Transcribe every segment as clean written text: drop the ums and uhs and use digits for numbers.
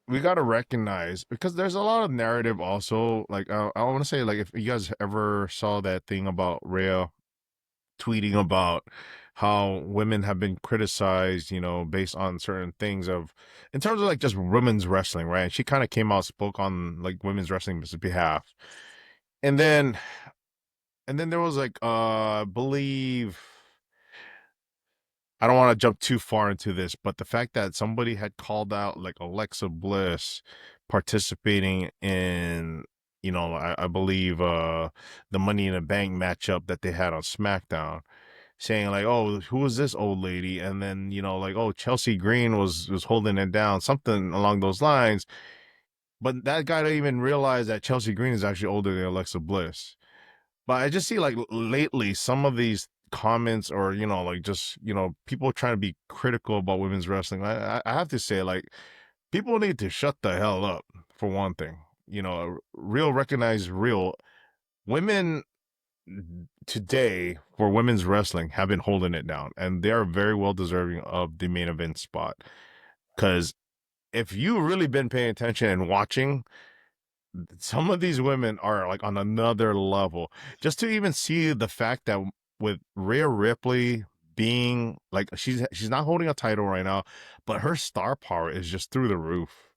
we got to recognize, because there's a lot of narrative also. Like I want to say, like, if you guys ever saw that thing about Rhea tweeting about how women have been criticized, based on certain things of, in terms of like just women's wrestling, right? And she kind of came out, spoke on like women's wrestling's behalf, and then there was like, I believe, I don't want to jump too far into this, but the fact that somebody had called out like Alexa Bliss participating in, I believe, the Money in the Bank matchup that they had on SmackDown, saying like, "Oh, who is this old lady?" And then, like, "Oh, Chelsea Green was holding it down," something along those lines. But that guy didn't even realize that Chelsea Green is actually older than Alexa Bliss. But I just see like lately some of these comments, or like, just people trying to be critical about women's wrestling. I have to say, like, people need to shut the hell up, for one thing. Real recognize real women today for women's wrestling have been holding it down, and they are very well deserving of the main event spot. Because if you really been paying attention and watching, some of these women are like on another level. Just to even see the fact that with Rhea Ripley being like, she's not holding a title right now, but her star power is just through the roof.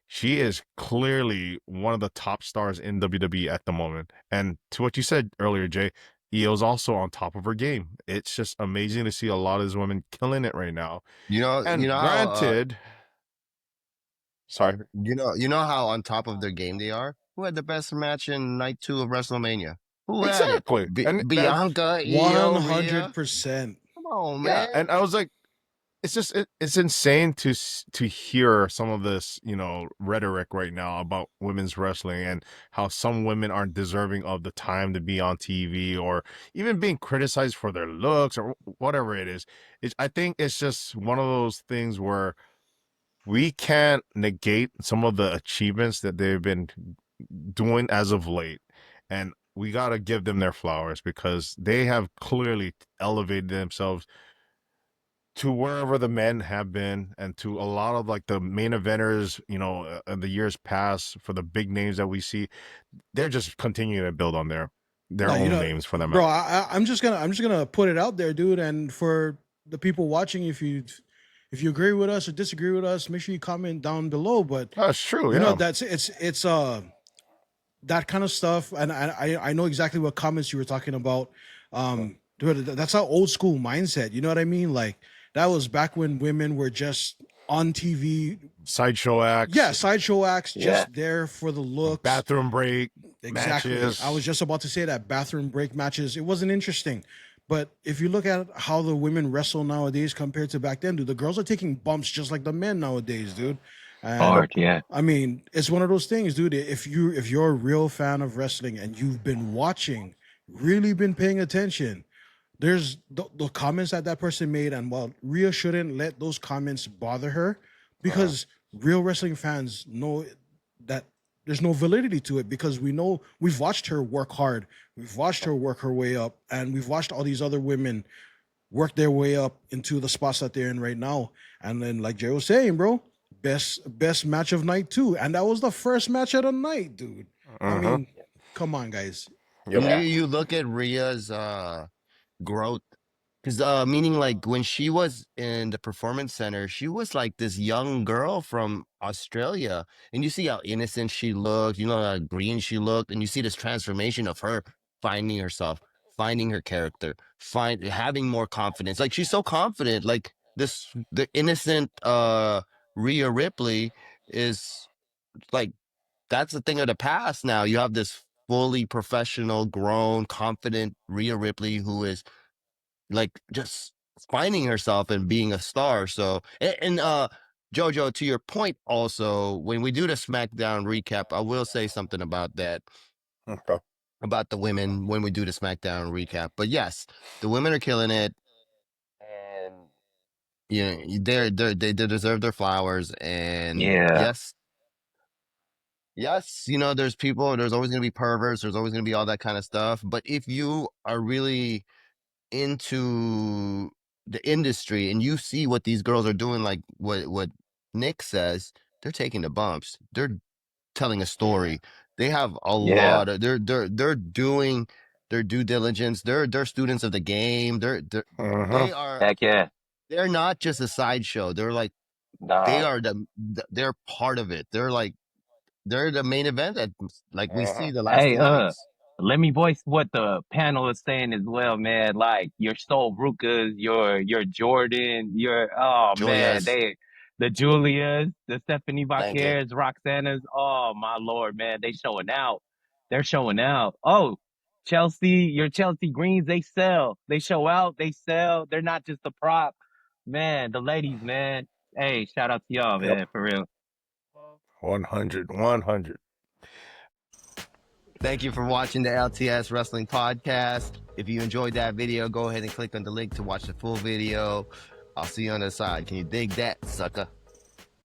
She is clearly one of the top stars in WWE at the moment. And to what you said earlier, Jay, Io's also on top of her game. It's just amazing to see a lot of these women killing it right now. You And know how granted, sorry, you know how on top of their game they are. Who had the best match in night 2 of WrestleMania? Who had it? exactly. And that, Bianca, Io, Rhea. 100%. Come on, yeah, man. and I was like, it's just it's insane to hear some of this, rhetoric right now about women's wrestling, and how some women aren't deserving of the time to be on TV, or even being criticized for their looks, or whatever it is. I think it's just one of those things where we can't negate some of the achievements that they've been doing as of late, and we got to give them their flowers, because they have clearly elevated themselves to wherever the men have been, and to a lot of like the main eventers, in the years past, for the big names that we see. They're just continuing to build on their No, own names for them. bro, I'm just gonna put it out there, dude. And for the people watching, if you agree with us or disagree with us, make sure you comment down below. But That's true, yeah. that's it's that kind of stuff, and I know exactly what comments you were talking about. Dude, that's our old school mindset. You know what I mean? Like that was back when women were just on TV. Sideshow acts, Yeah, sideshow acts, Yeah. just there for the looks. bathroom break Exactly. matches. I was just about to say that bathroom break matches. It wasn't interesting. But if you look at how the women wrestle nowadays compared to back then, dude, the girls are taking bumps just like the men nowadays, dude. And Hard, yeah. I mean, it's one of those things, dude. If you're a real fan of wrestling and you've been watching, really been paying attention, there's the comments that person made, and while Rhea shouldn't let those comments bother her, because real wrestling fans know that there's no validity to it, because we know we've watched her work hard, we've watched her work her way up, and we've watched all these other women work their way up into the spots that they're in right now. And then, like Jay was saying, bro, best match of night 2, and that was the first match of the night, dude. I mean, come on, guys. Yep. You look at Rhea's growth. Because meaning like when she was in the performance center, she was like this young girl from Australia, and you see how innocent she looked, you know how green she looked, and you see this transformation of her finding herself, finding her character, having more confidence. Like she's so confident. Like the innocent Rhea Ripley is like that's a thing of the past now. You have this fully professional, grown, confident Rhea Ripley who is like just finding herself and being a star. So and Jojo, to your point also, when we do the SmackDown recap, I will say something about that, Okay. about the women when we do the SmackDown recap. But yes, the women are killing it, and you know they deserve their flowers. And Yeah. yes, you know, there's people, there's always gonna be perverts, there's always gonna be all that kind of stuff. But if you are really into the industry and you see what these girls are doing, like what Nick says, they're taking the bumps. They're telling a story. They have a Yeah. lot of they're doing their due diligence. They're students of the game. They are Heck yeah. they're not just a sideshow. They're like they Nah. are they're part of it. They're the main event that like we see the last Hey, two nights. let me voice what the panel is saying as well, man. Like your Soul Rukas, your Jordan, man, Julia's, the Julias, the Stephanie thank you. Vaqueras, Roxana's. Oh my Lord, man, they showing out. They're showing out. Oh, your Chelsea Greens, they sell. They show out. They sell. They're not just a prop, man. The ladies, man. Hey, shout out to y'all, Yep. man, for real. 100. Thank you for watching the LTS Wrestling Podcast. If you enjoyed that video, go ahead and click on the link to watch the full video. I'll see you on the side. Can you dig that, sucker?